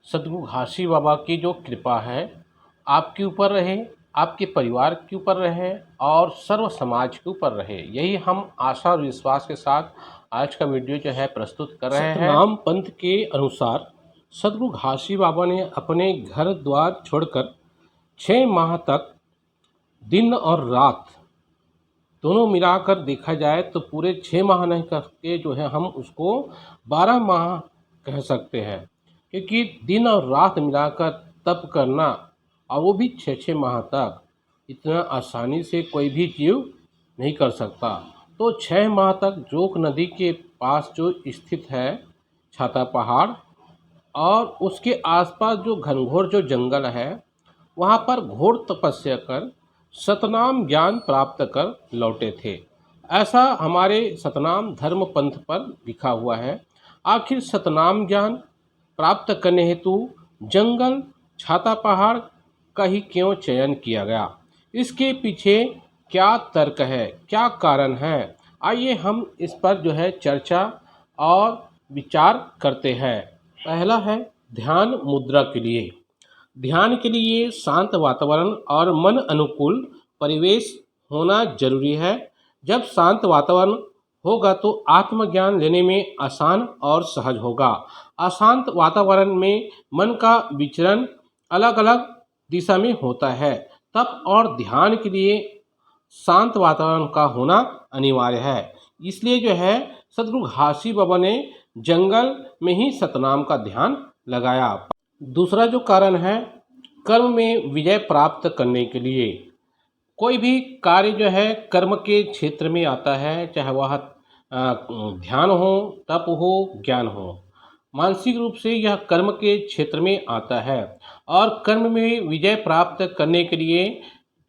सद्गुरु घासी बाबा की जो कृपा है आपके ऊपर रहे, आपके परिवार के ऊपर रहे और सर्व समाज के ऊपर रहे। यही हम आशा और विश्वास के साथ आज का वीडियो जो है प्रस्तुत कर रहे हैं। सतनाम पंथ के अनुसार सद्गुरु घासी बाबा ने अपने घर द्वार छोड़कर 6 माह तक दिन और रात दोनों मिलाकर देखा जाए तो पूरे 6 माह नहीं करके जो है हम उसको 12 माह कह सकते हैं, क्योंकि दिन और रात मिलाकर तप करना और वो भी 6 माह तक इतना आसानी से कोई भी जीव नहीं कर सकता। तो 6 माह तक जोक नदी के पास जो स्थित है छाता पहाड़ और उसके आसपास जो घनघोर जो जंगल है वहाँ पर घोर तपस्या कर सतनाम ज्ञान प्राप्त कर लौटे थे। ऐसा हमारे सतनाम धर्म पंथ पर लिखा हुआ है। आखिर सतनाम ज्ञान प्राप्त करने हेतु जंगल छाता पहाड़ का ही क्यों चयन किया गया, इसके पीछे क्या तर्क है, क्या कारण है, आइए हम इस पर जो है चर्चा और विचार करते हैं। पहला है ध्यान मुद्रा के लिए। ध्यान के लिए शांत वातावरण और मन अनुकूल परिवेश होना जरूरी है। जब शांत वातावरण होगा तो आत्मज्ञान लेने में आसान और सहज होगा। अशांत वातावरण में मन का विचरण अलग अलग दिशा में होता है। तप और ध्यान के लिए शांत वातावरण का होना अनिवार्य है। इसलिए जो है सद्गुरु घासी बाबा ने जंगल में ही सतनाम का ध्यान लगाया। दूसरा जो कारण है कर्म में विजय प्राप्त करने के लिए। कोई भी कार्य जो है कर्म के क्षेत्र में आता है, चाहे वह ध्यान हो, तप हो, ज्ञान हो, मानसिक रूप से यह कर्म के क्षेत्र में आता है। और कर्म में विजय प्राप्त करने के लिए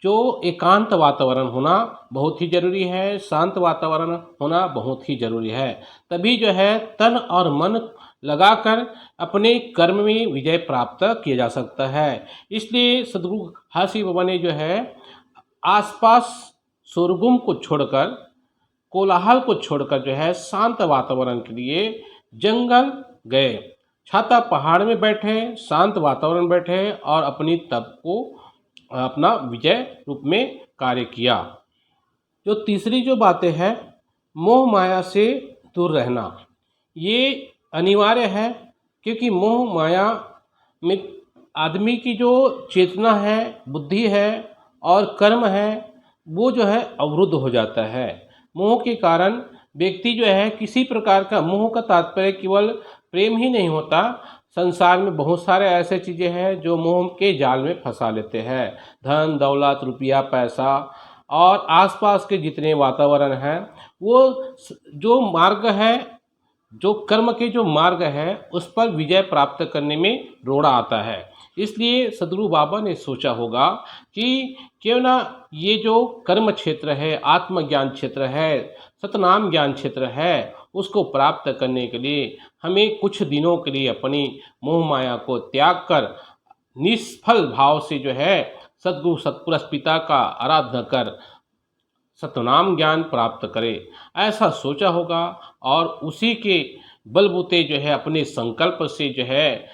जो एकांत वातावरण होना बहुत ही जरूरी है, शांत वातावरण होना बहुत ही जरूरी है। तभी जो है तन और मन लगाकर अपने कर्म में विजय प्राप्त किया जा सकता है। इसलिए सद्गुरु घासी बाबा ने जो है आसपास शोरगुल को छोड़कर, कोलाहल को छोड़कर जो है शांत वातावरण के लिए जंगल गए, छाता पहाड़ में बैठे, शांत वातावरण बैठे और अपनी तप को अपना विजय रूप में कार्य किया। जो तीसरी जो बातें हैं मोह माया से दूर रहना, ये अनिवार्य है, क्योंकि मोह माया में आदमी की जो चेतना है, बुद्धि है और कर्म है वो जो है अवरुद्ध हो जाता है। मोह के कारण व्यक्ति जो है किसी प्रकार का, मोह का तात्पर्य केवल प्रेम ही नहीं होता, संसार में बहुत सारे ऐसे चीज़ें हैं जो मोह के जाल में फंसा लेते हैं। धन दौलत रुपया पैसा और आसपास के जितने वातावरण हैं, वो जो मार्ग है, जो कर्म के जो मार्ग है उस पर विजय प्राप्त करने में रोड़ा आता है। इसलिए सद्गुरु बाबा ने सोचा होगा कि क्यों ना ये जो कर्म क्षेत्र है, आत्मज्ञान क्षेत्र है, सतनाम ज्ञान क्षेत्र है, उसको प्राप्त करने के लिए हमें कुछ दिनों के लिए अपनी मोह माया को त्याग कर निष्फल भाव से जो है सद्गुरु सतपुरुष पिता का आराधना कर सतनाम ज्ञान प्राप्त करे, ऐसा सोचा होगा। और उसी के बलबूते जो है अपने संकल्प से जो है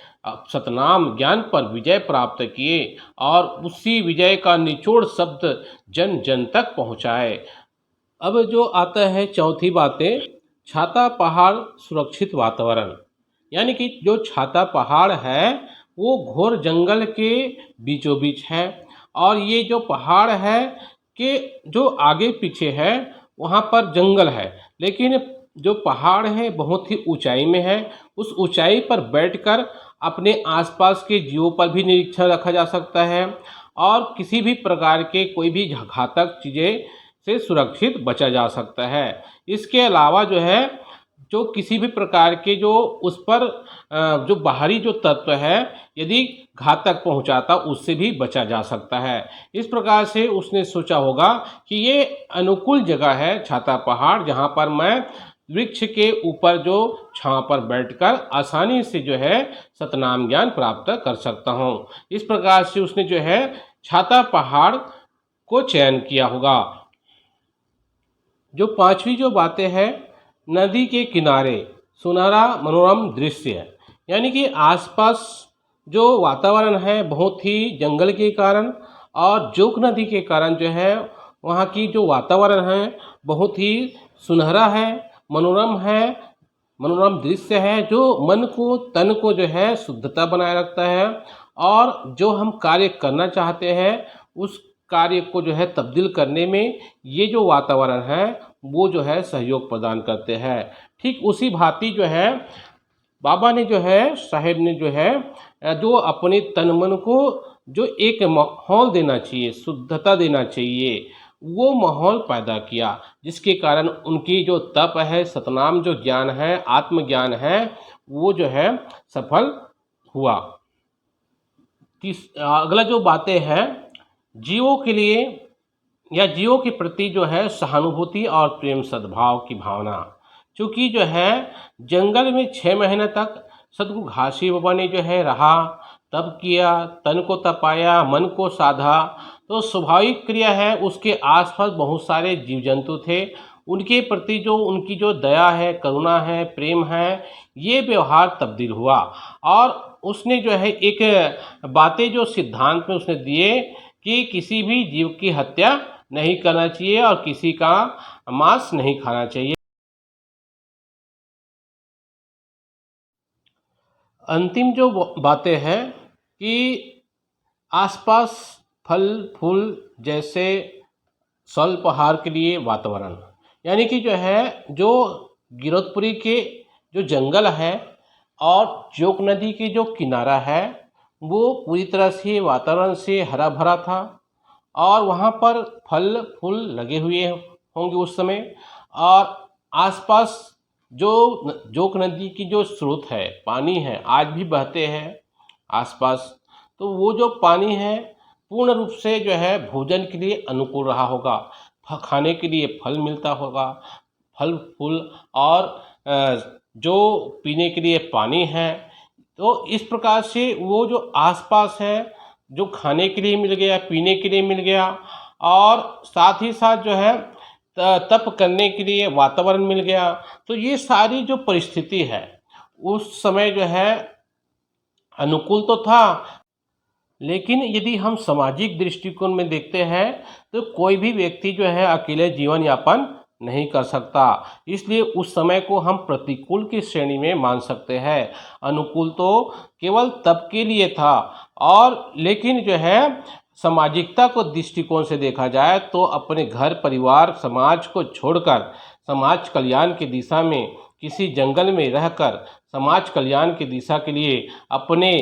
सतनाम ज्ञान पर विजय प्राप्त किए और उसी विजय का निचोड़ शब्द जन जन तक पहुँचाए। अब जो आता है चौथी बातें, छाता पहाड़ सुरक्षित वातावरण। यानी कि जो छाता पहाड़ है वो घोर जंगल के बीचों बीच है और ये जो पहाड़ है कि जो आगे पीछे है वहाँ पर जंगल है, लेकिन जो पहाड़ है बहुत ही ऊंचाई में है। उस ऊंचाई पर बैठकर अपने आसपास के जीवों पर भी निरीक्षण रखा जा सकता है और किसी भी प्रकार के कोई भी घातक चीज़ें से सुरक्षित बचा जा सकता है। इसके अलावा जो है जो किसी भी प्रकार के जो उस पर जो बाहरी जो तत्व है यदि घातक पहुंचाता उससे भी बचा जा सकता है। इस प्रकार से उसने सोचा होगा कि ये अनुकूल जगह है छाता पहाड़, जहां पर मैं वृक्ष के ऊपर जो छांव पर बैठकर आसानी से जो है सतनाम ज्ञान प्राप्त कर सकता हूं। इस प्रकार से उसने जो है छाता पहाड़ को चयन किया होगा। जो पांचवी जो बातें हैं, नदी के किनारे सुनहरा मनोरम दृश्य, यानी कि आसपास जो वातावरण है बहुत ही जंगल के कारण और जोक नदी के कारण जो है वहाँ की जो वातावरण है बहुत ही सुनहरा है, मनोरम दृश्य है जो मन को तन को जो है शुद्धता बनाए रखता है और जो हम कार्य करना चाहते हैं उस कार्य को जो है तब्दील करने में ये जो वातावरण है वो जो है सहयोग प्रदान करते हैं। ठीक उसी भांति जो है बाबा ने जो है साहेब ने जो है जो अपने तन मन को जो एक माहौल देना चाहिए, शुद्धता देना चाहिए, वो माहौल पैदा किया जिसके कारण उनकी जो तप है, सतनाम जो ज्ञान है, आत्मज्ञान है, वो जो है सफल हुआ। अगला जो बातें हैं जीवों के लिए या जीवों के प्रति जो है सहानुभूति और प्रेम सद्भाव की भावना। क्योंकि जो है जंगल में 6 महीने तक सदगुरु घासी बाबा ने जो है रहा, तप किया, तन को तपाया, मन को साधा, तो स्वाभाविक क्रिया है उसके आसपास बहुत सारे जीव जंतु थे, उनके प्रति जो उनकी जो दया है, करुणा है, प्रेम है, ये व्यवहार तब्दील हुआ और उसने जो है एक बातें जो सिद्धांत में उसने दिए कि किसी भी जीव की हत्या नहीं करना चाहिए और किसी का मांस नहीं खाना चाहिए। अंतिम जो बातें हैं कि आसपास फल फूल जैसे स्वल्प आहार के लिए वातावरण, यानी कि जो है जो गिरौदपुरी के जो जंगल है और जोक नदी के जो किनारा है वो पूरी तरह से वातावरण से हरा भरा था और वहाँ पर फल फूल लगे हुए होंगे उस समय और आसपास जो जोक नदी की जो स्रोत है, पानी है, आज भी बहते हैं आसपास, तो वो जो पानी है पूर्ण रूप से जो है भोजन के लिए अनुकूल रहा होगा, खाने के लिए फल मिलता होगा, फल फूल और जो पीने के लिए पानी है। तो इस प्रकार से वो जो आसपास है जो खाने के लिए मिल गया, पीने के लिए मिल गया और साथ ही साथ जो है तप करने के लिए वातावरण मिल गया। तो ये सारी जो परिस्थिति है उस समय जो है अनुकूल तो था, लेकिन यदि हम सामाजिक दृष्टिकोण में देखते हैं तो कोई भी व्यक्ति जो है अकेले जीवन यापन नहीं कर सकता, इसलिए उस समय को हम प्रतिकूल की श्रेणी में मान सकते हैं। अनुकूल तो केवल तब के लिए था और लेकिन जो है सामाजिकता को दृष्टिकोण से देखा जाए तो अपने घर परिवार समाज को छोड़कर समाज कल्याण की दिशा में किसी जंगल में रहकर समाज कल्याण की दिशा के लिए अपने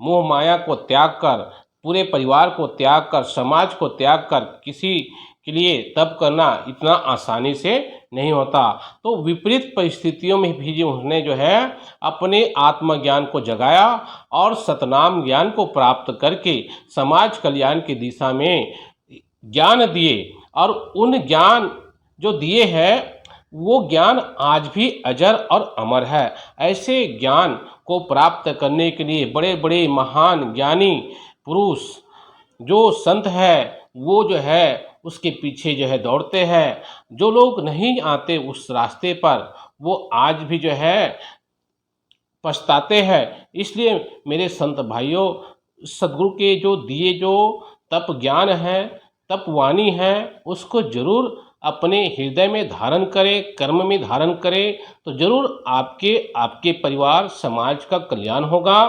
मोह माया को त्याग कर, पूरे परिवार को त्याग कर, समाज को त्याग कर किसी के लिए तप करना इतना आसानी से नहीं होता। तो विपरीत परिस्थितियों में भी जो उसने जो है अपने आत्मज्ञान को जगाया और सतनाम ज्ञान को प्राप्त करके समाज कल्याण की दिशा में ज्ञान दिए और उन ज्ञान जो दिए हैं वो ज्ञान आज भी अजर और अमर है। ऐसे ज्ञान को प्राप्त करने के लिए बड़े बड़े महान ज्ञानी पुरुष जो संत है वो जो है उसके पीछे जो है दौड़ते हैं। जो लोग नहीं आते उस रास्ते पर वो आज भी जो है पछताते हैं। इसलिए मेरे संत भाइयों, सदगुरु के जो दिए जो तप ज्ञान है, तप वाणी है, उसको जरूर अपने हृदय में धारण करें, कर्म में धारण करें, तो जरूर आपके परिवार समाज का कल्याण होगा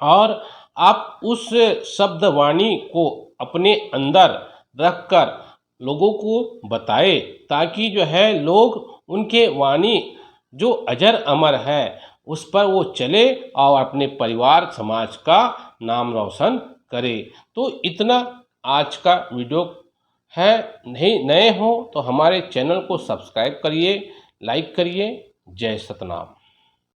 और आप उस शब्द वाणी को अपने अंदर रखकर लोगों को बताए ताकि जो है लोग उनके वाणी जो अजर अमर है उस पर वो चले और अपने परिवार समाज का नाम रोशन करे। तो इतना आज का वीडियो है। नहीं नए हो तो हमारे चैनल को सब्सक्राइब करिए, लाइक करिए। जय सतनाम।